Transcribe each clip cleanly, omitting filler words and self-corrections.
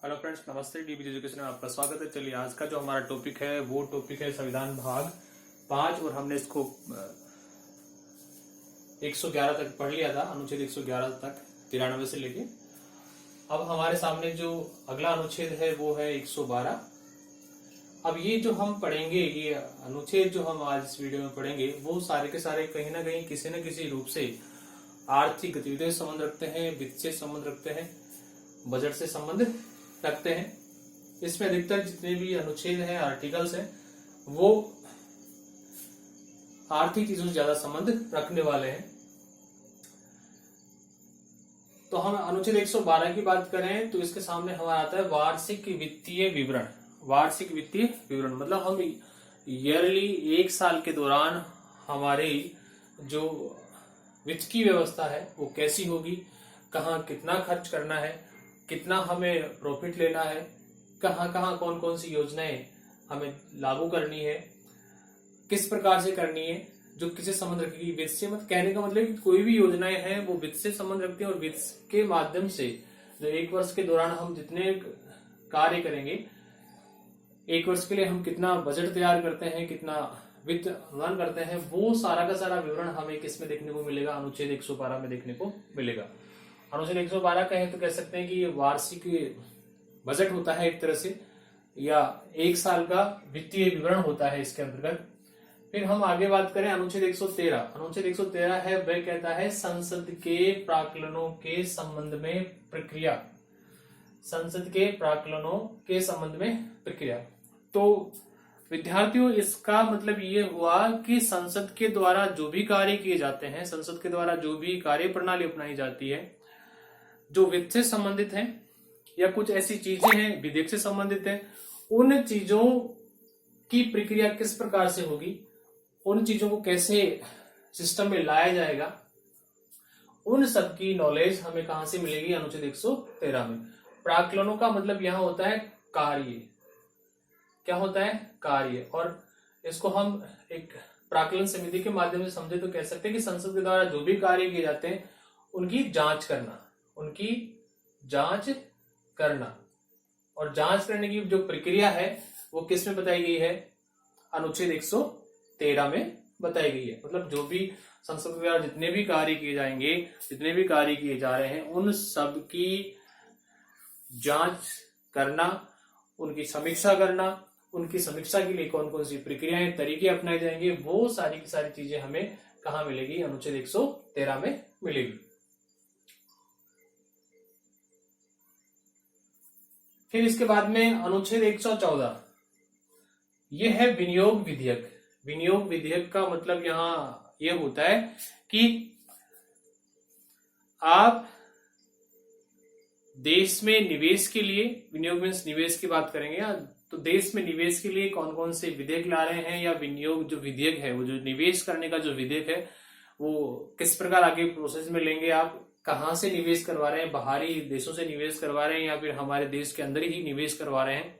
Hello friends, नमस्ते। DBG education में आपका स्वागत है। चलिए, आज का जो हमारा टॉपिक है वो टॉपिक है संविधान भाग 5 और हमने इसको 111 तक पढ़ लिया था, अनुच्छेद 111 तक 93 से लेके। अब हमारे सामने जो अगला अनुच्छेद है वो है 112। अब ये जो हम पढ़ेंगे, ये अनुच्छेद जो हम आज इस वीडियो में पढ़ेंगे वो सारे के सारे कहीं ना कहीं किसी न किसी रूप से आर्थिक गतिविधियों से संबंध रखते हैं, वित्त से संबंध रखते हैं, बजट से संबंध रखते हैं। इसमें अधिकतर जितने भी अनुच्छेद हैं, आर्टिकल्स हैं, वो आर्थिक चीजों से ज्यादा संबंध रखने वाले हैं। तो हम अनुच्छेद 112 की बात करें तो इसके सामने हमारा आता है वार्षिक वित्तीय विवरण। वार्षिक वित्तीय विवरण मतलब हम ईयरली एक साल के दौरान हमारे जो वित्त की व्यवस्था है वो कैसी होगी, कहाँ कितना खर्च करना है, कितना हमें प्रॉफिट लेना है, कहाँ कहाँ कौन कौन सी योजनाएं हमें लागू करनी है, किस प्रकार से करनी है, जो किससे संबंध रखेगी, वित्त से। मत कहने का मतलब कि कोई भी योजनाएं हैं वो वित्त से संबंध रखती हैं और वित्त के माध्यम से जो एक वर्ष के दौरान हम जितने कार्य करेंगे, एक वर्ष के लिए हम कितना बजट तैयार करते हैं, कितना वित्त अनुदान करते हैं, वो सारा का सारा विवरण हमें किस में देखने को मिलेगा, अनुच्छेद 112 में देखने को मिलेगा। अनुच्छेद 112 कहें तो कह सकते हैं कि ये वार्षिक बजट होता है एक तरह से, या एक साल का वित्तीय विवरण होता है इसके अंतर्गत। फिर हम आगे बात करें अनुच्छेद 113। अनुच्छेद 113 है, वह कहता है संसद के प्राक्कलनों के संबंध में प्रक्रिया। संसद के प्राक्कलनों के संबंध में प्रक्रिया। तो विद्यार्थियों, इसका मतलब ये हुआ कि संसद के द्वारा जो भी कार्य किए जाते हैं, संसद के द्वारा जो भी कार्य प्रणाली अपनाई जाती है, जो वित्त से संबंधित है या कुछ ऐसी चीजें हैं विधेयक से संबंधित है, उन चीजों की प्रक्रिया किस प्रकार से होगी, उन चीजों को कैसे सिस्टम में लाया जाएगा, उन सब की नॉलेज हमें कहां से मिलेगी, अनुच्छेद 113 में। प्राक्कलनों का मतलब यहां होता है कार्य। क्या होता है? कार्य। और इसको हम एक प्राक्कलन समिति के माध्यम से समझे तो कह सकते हैं कि संसद के द्वारा जो भी कार्य किए जाते हैं उनकी जांच करना, उनकी जांच करना। और जांच करने की जो प्रक्रिया है वो किस में बताई गई है? अनुच्छेद 113 में बताई गई है। मतलब जो भी संसद के द्वारा जितने भी कार्य किए जाएंगे, जितने भी कार्य किए जा रहे हैं, उन सब की जांच करना, उनकी समीक्षा करना, उनकी समीक्षा के लिए कौन कौन सी प्रक्रियाएं, तरीके अपनाए जाएंगे, वो सारी की सारी चीजें हमें कहाँ मिलेगी? अनुच्छेद 113 में मिलेगी। फिर इसके बाद में अनुच्छेद 114, यह है विनियोग विधेयक। विनियोग विधेयक का मतलब यहां यह होता है कि आप देश में निवेश के लिए, विनियोग मीन्स निवेश की बात करेंगे, तो देश में निवेश के लिए कौन कौन से विधेयक ला रहे हैं, या विनियोग जो विधेयक है, वो जो निवेश करने का जो विधेयक है वो किस प्रकार आगे प्रोसेस में लेंगे, आप कहां से निवेश करवा रहे हैं, बाहरी देशों से निवेश करवा रहे हैं या फिर हमारे देश के अंदर ही निवेश करवा रहे हैं,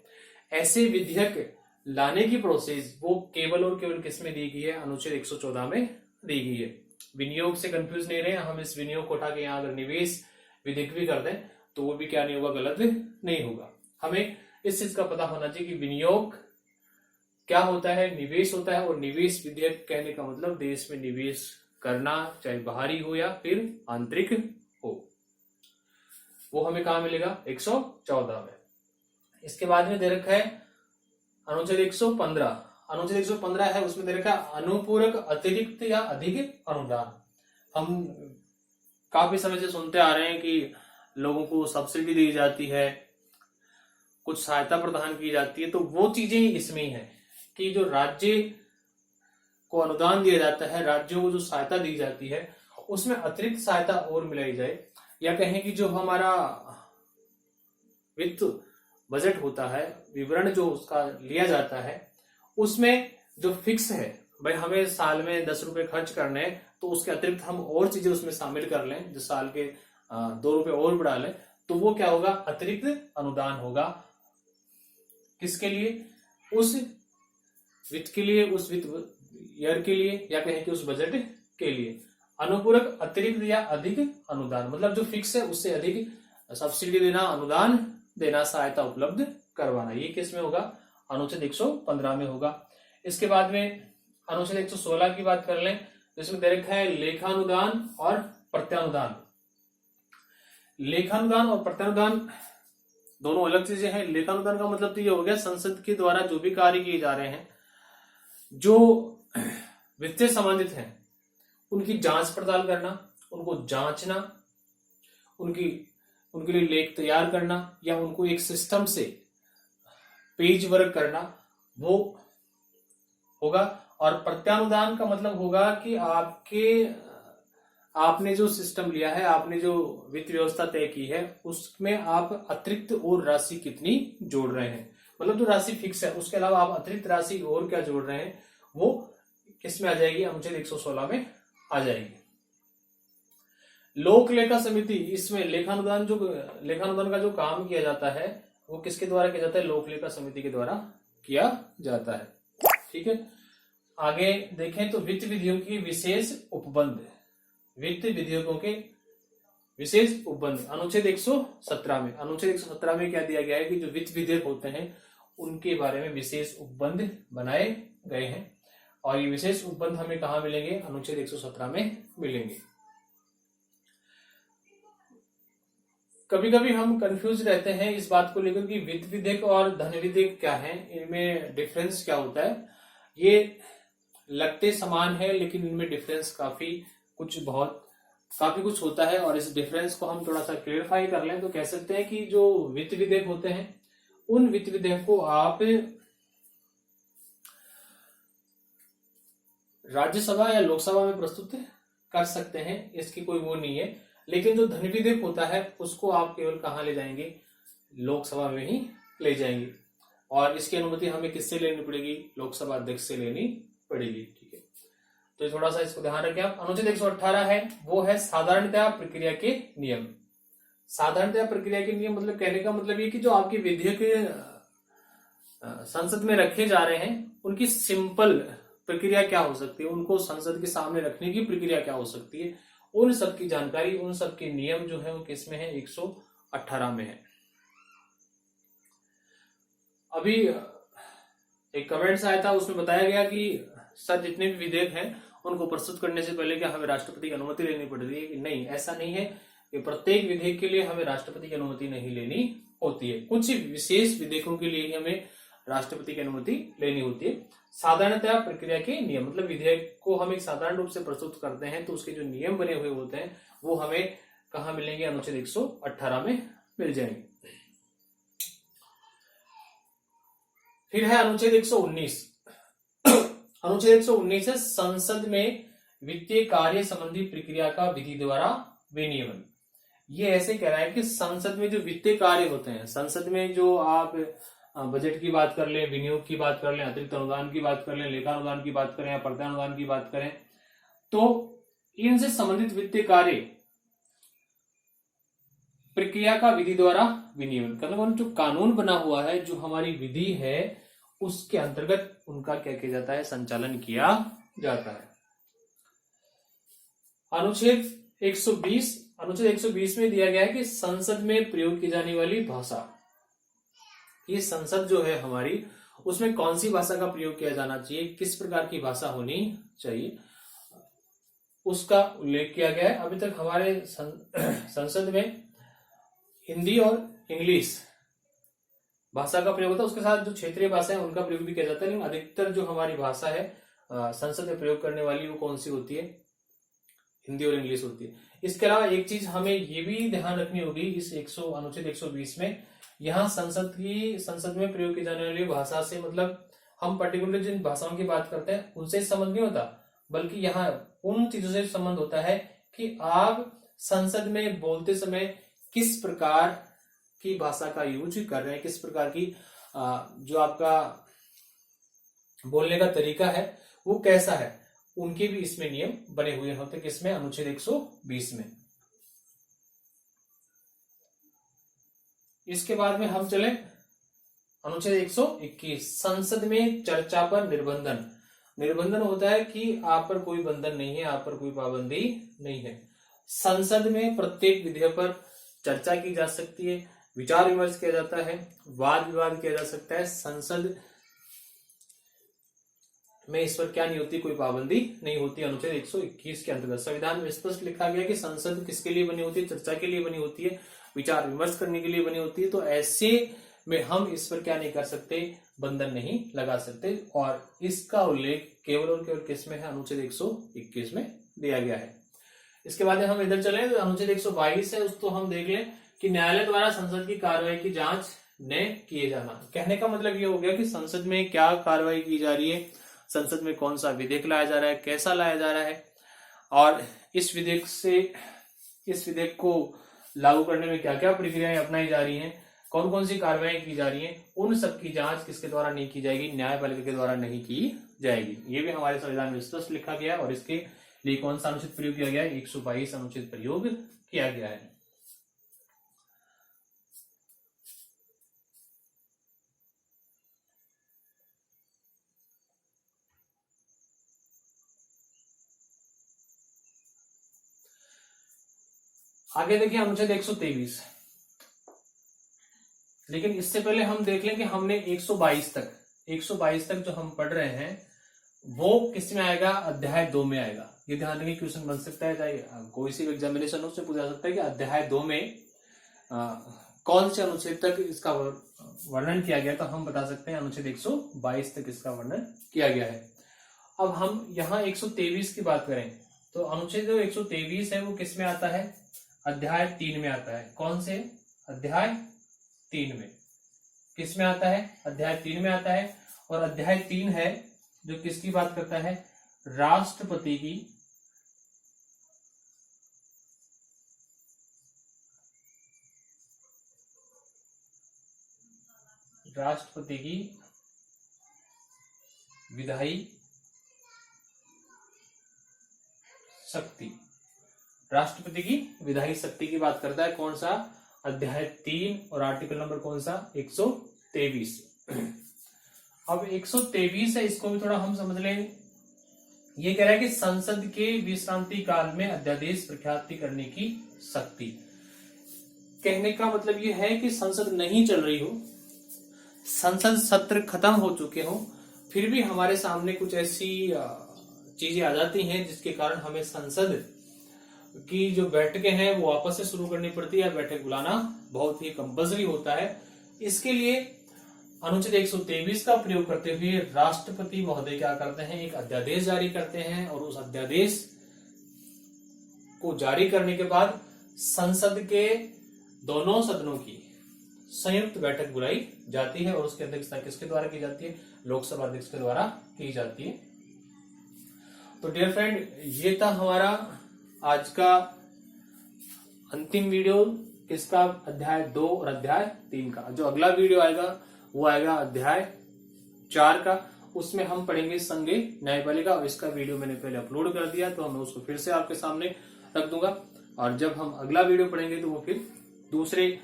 ऐसे विधेयक लाने की प्रोसेस वो केवल और केवल किस में दी गई है? अनुच्छेद 114 में दी गई है। विनियोग से कंफ्यूज नहीं रहे, हम इस विनियोग को उठा के यहाँ अगर निवेश विधेयक भी कर दें तो वो भी क्या नहीं होगा? गलत नहीं होगा। हमें इस चीज का पता होना चाहिए कि विनियोग क्या होता है, निवेश होता है। और निवेश विधेयक कहने का मतलब देश में निवेश करना, चाहे बाहरी हो या फिर आंतरिक हो, वो हमें कहां मिलेगा? 114 में। इसके बाद में दे रखा है अनुच्छेद 115। अनुच्छेद 115 है, उसमें दे रखा है अनुपूरक अतिरिक्त या अधिक अनुदान। हम काफी समय से सुनते आ रहे हैं कि लोगों को सब्सिडी दी जाती है, कुछ सहायता प्रदान की जाती है, तो वो चीजें इसमें ही है कि जो राज्य को अनुदान दिया जाता है, राज्यों को जो सहायता दी जाती है, उसमें अतिरिक्त सहायता और मिलाई जाए, या कहें कि जो हमारा वित्त बजट होता है, विवरण जो उसका लिया जाता है, उसमें जो फिक्स है, भाई हमें साल में 10 रुपए खर्च करने हैं, तो उसके अतिरिक्त हम और चीजें उसमें शामिल कर लें, जो साल के 2 रुपए और बढ़ा लें, तो वो क्या होगा? अतिरिक्त अनुदान होगा। किसके लिए? उस वित्त के लिए, उस वित्त ईयर के लिए, या कहें कि उस बजट के लिए। अनुपूरक अतिरिक्त या अधिक अनुदान मतलब जो फिक्स है उससे अधिक सब्सिडी देना, अनुदान देना, सहायता उपलब्ध करवाना। ये किस में होगा? अनुच्छेद 115 में होगा। इसके बाद में अनुच्छेद 116 की बात कर लें तो इसमें दे रखा है लेखानुदान और प्रत्यानुदान। लेखानुदान और प्रत्यानुदान दोनों अलग चीजें हैं। लेखानुदान का मतलब तो ये हो गया संसद के द्वारा जो भी कार्य किए जा रहे हैं जो वित्तीय संबंधित हैं उनकी जांच पड़ताल करना, उनको जांचना, उनके लिए लेख तैयार करना या उनको एक सिस्टम से पेज वर्क करना, वो होगा। और प्रत्यानुदान का मतलब होगा कि आपने जो सिस्टम लिया है, आपने जो वित्त व्यवस्था तय की है, उसमें आप अतिरिक्त और राशि कितनी जोड़ रहे हैं, मतलब जो राशि फिक्स है उसके अलावा आप अतिरिक्त राशि और क्या जोड़ रहे हैं, वो किसमें आ जाएगी? अनुच्छेद 116 में आ जाएगी। लोक लेखा समिति, इसमें लेखानुदान का जो काम किया जाता है वो किसके द्वारा किया जाता है? लोक लेखा समिति के द्वारा किया जाता है। ठीक है, आगे देखें तो वित्त विधियों की विशेष उपबंध, वित्त विधेयकों के विशेष उपबंध अनुच्छेद 117 में। अनुच्छेद 117 में क्या दिया गया है कि जो वित्त विधेयक होते हैं उनके बारे में विशेष उपबंध बनाए गए हैं और ये विशेष उपबंध हमें कहाँ मिलेंगे? अनुच्छेद 117 में मिलेंगे। कभी कभी हम कंफ्यूज रहते हैं इस बात को लेकर कि वित्त विधेयक और धन विधेयक क्या है, इनमें डिफरेंस क्या होता है। ये लगते समान है लेकिन इनमें डिफरेंस काफी कुछ होता है और इस डिफरेंस को हम थोड़ा सा क्लियरफाई कर लें तो कह सकते हैं कि जो वित्त विधेयक होते हैं उन वित्त विधेयक को आप राज्यसभा या लोकसभा में प्रस्तुत कर सकते हैं, इसकी कोई वो नहीं है। लेकिन जो धन विधेयक होता है उसको आप केवल कहाँ ले जाएंगे? लोकसभा में ही ले जाएंगे और इसकी अनुमति हमें किससे लेनी पड़ेगी? लोकसभा अध्यक्ष से लेनी पड़ेगी। ठीक है, तो ये थोड़ा सा इसको ध्यान रखें आप। अनुच्छेद 118 है वो है साधारणतया प्रक्रिया के नियम। साधारणतया प्रक्रिया के नियम मतलब कहने का मतलब ये कि जो आपके विधेयक संसद में रखे जा रहे हैं उनकी सिंपल प्रक्रिया क्या हो सकती है, उनको संसद के सामने रखने की प्रक्रिया क्या हो सकती है, उन सब की जानकारी, उन सब के नियम जो है वो किसमें है? 118 में है। अभी एक कमेंट्स आया था उसमें बताया गया कि सर जितने भी विधेयक हैं उनको प्रस्तुत करने से पहले क्या हमें राष्ट्रपति की अनुमति लेनी पड़ रही है? नहीं, ऐसा नहीं है कि प्रत्येक विधेयक के लिए हमें राष्ट्रपति की अनुमति नहीं लेनी होती है। कुछ विशेष विधेयकों के लिए हमें राष्ट्रपति की अनुमति लेनी होती है। साधारणतया प्रक्रिया के नियम मतलब विधेयक को हम एक साधारण रूप से प्रस्तुत करते हैं तो उसके जो नियम बने हुए होते हैं वो हमें कहाँ मिलेंगे? अनुच्छेद 118 में मिल जाएंगे। फिर है अनुच्छेद 119। अनुच्छेद 119 है संसद में वित्तीय कार्य संबंधी प्रक्रिया का विधि द्वारा विनियमन। ये ऐसे कह रहा है कि संसद में जो वित्तीय कार्य होते हैं, संसद में जो आप बजट की बात कर लें, विनियोग की बात कर लें, अतिरिक्त अनुदान की बात कर लें, लेखानुदान की बात करें या प्रत्यानुदान की बात करें, तो इनसे संबंधित वित्तीय कार्य प्रक्रिया का विधि द्वारा विनियमन, मतलब जो कानून बना हुआ है, जो हमारी विधि है उसके अंतर्गत उनका क्या किया जाता है? संचालन किया जाता है। अनुच्छेद 120 में दिया गया है कि संसद में प्रयोग की जाने वाली भाषा, ये संसद जो है हमारी उसमें कौन सी भाषा का प्रयोग किया जाना चाहिए, किस प्रकार की भाषा होनी चाहिए, उसका उल्लेख किया गया है। अभी तक हमारे संसद में हिंदी और इंग्लिश भाषा का प्रयोग होता है, उसके साथ जो क्षेत्रीय भाषा है उनका प्रयोग भी किया जाता है, लेकिन अधिकतर जो हमारी भाषा है संसद में प्रयोग करने वाली वो कौन सी होती है? हिंदी और इंग्लिश होती है। इसके अलावा एक चीज हमें ये भी ध्यान रखनी होगी इस अनुच्छेद 120 में, यहाँ संसद में प्रयोग की जाने वाली भाषा से मतलब हम पर्टिकुलर जिन भाषाओं की बात करते हैं उनसे संबंध नहीं होता, बल्कि यहाँ उन चीजों से संबंध होता है कि आप संसद में बोलते समय किस प्रकार की भाषा का यूज कर रहे हैं, किस प्रकार की जो आपका बोलने का तरीका है वो कैसा है, उनके भी इसमें नियम बने हुए होते हैं। किसमें? अनुच्छेद 120 में। इसके बाद में हम चले अनुच्छेद 121, संसद में चर्चा पर निर्बंधन। निर्बंधन होता है कि आप पर कोई बंधन नहीं है, आप पर कोई पाबंदी नहीं है। संसद में प्रत्येक विधेयक पर चर्चा की जा सकती है, विचार विमर्श किया जाता है, वाद विवाद किया जा सकता है। संसद में इस पर क्या नहीं होती, कोई पाबंदी नहीं होती। अनुच्छेद 121 के अंतर्गत संविधान में स्पष्ट लिखा गया कि संसद किसके लिए बनी होती है, चर्चा के लिए बनी होती है, विचार विमर्श करने के लिए बनी होती है। तो ऐसे में हम इस पर क्या नहीं कर सकते, बंधन नहीं लगा सकते। और इसका उल्लेख केवल और केवल किस में है, अनुच्छेद 121 में दिया गया है। इसके बाद हम इधर चले तो अनुच्छेद 122 है, उसको हम देख लें कि न्यायालय द्वारा संसद की कार्रवाई की जांच न किए जाना। कहने का मतलब ये हो गया कि संसद में क्या कार्रवाई की जा रही है, संसद में कौन सा विधेयक लाया जा रहा है, कैसा लाया जा रहा है, और इस विधेयक को लागू करने में क्या क्या प्रक्रियाएं अपनाई जा रही हैं, कौन कौन सी कार्रवाई की जा रही हैं, उन सब की जांच किसके द्वारा नहीं की जाएगी, न्यायपालिका के द्वारा नहीं की जाएगी। ये भी हमारे संविधान में स्पष्ट लिखा गया है। और इसके लिए कौन सा अनुच्छेद प्रयोग किया गया है, 122 अनुच्छेद प्रयोग किया गया है। आगे देखिए अनुच्छेद 123। लेकिन इससे पहले हम देख लें कि हमने 122 तक जो हम पढ़ रहे हैं वो किस में आएगा, अध्याय 2 में आएगा। ये ध्यान रखिए, क्वेश्चन बन सकता है, चाहे कोई सी एग्जामिनेशन हो, उससे पूछा सकता है कि अध्याय 2 में कौन से अनुच्छेद तक इसका वर्णन किया गया। तो हम बता सकते हैं अनुच्छेद 122 तक इसका वर्णन किया गया है। अब हम यहाँ 123 की बात करें तो अनुच्छेद जो 123 है वो किस में आता है, अध्याय 3 में आता है। कौन से, अध्याय 3 में। किस में आता है, अध्याय 3 में आता है। और अध्याय 3 है जो किसकी बात करता है, राष्ट्रपति की विधायी शक्ति, राष्ट्रपति की विधायी शक्ति की बात करता है। कौन सा, अध्याय 3 और आर्टिकल नंबर कौन सा, 123। अब 123 है, इसको भी थोड़ा हम समझ लें। ये कह रहा है कि संसद के विश्रांति काल में अध्यादेश प्रख्याति करने की शक्ति। कहने का मतलब ये है कि संसद नहीं चल रही हो, संसद सत्र खत्म हो चुके हो, फिर भी हमारे सामने कुछ ऐसी चीजें आ जाती हैं जिसके कारण हमें संसद की जो बैठकें हैं वो वापस से शुरू करनी पड़ती है, बैठक बुलाना बहुत ही कंपल्सरी होता है। इसके लिए अनुच्छेद 123 का प्रयोग करते हुए राष्ट्रपति महोदय क्या करते हैं, एक अध्यादेश जारी करते हैं। और उस अध्यादेश को जारी करने के बाद संसद के दोनों सदनों की संयुक्त बैठक बुलाई जाती है। और उसकी अध्यक्षता किसके द्वारा की जाती है, लोकसभा अध्यक्ष के द्वारा की जाती है। तो डियर फ्रेंड, ये था हमारा आज का अंतिम वीडियो किसका, अध्याय 2 और अध्याय 3 का। जो अगला वीडियो आएगा वो आएगा अध्याय 4 का, उसमें हम पढ़ेंगे संघीय न्यायपालिका। और इसका वीडियो मैंने पहले अपलोड कर दिया, तो मैं उसको फिर से आपके सामने रख दूंगा। और जब हम अगला वीडियो पढ़ेंगे तो वो फिर दूसरे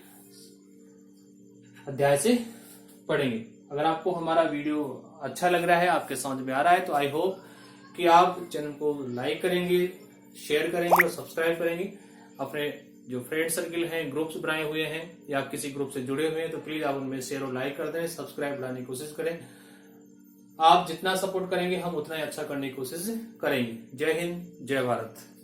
अध्याय से पढ़ेंगे। अगर आपको हमारा वीडियो अच्छा लग रहा है, आपके समझ में आ रहा है, तो आई होप कि आप चैनल को लाइक करेंगे, शेयर करेंगे और सब्सक्राइब करेंगे। अपने जो फ्रेंड सर्किल हैं, ग्रुप्स बनाए हुए हैं या किसी ग्रुप से जुड़े हुए हैं, तो प्लीज आप उनमें शेयर और लाइक कर दें, सब्सक्राइब बढ़ाने की कोशिश करें। आप जितना सपोर्ट करेंगे हम उतना ही अच्छा करने की कोशिश करेंगे। जय हिंद, जय भारत।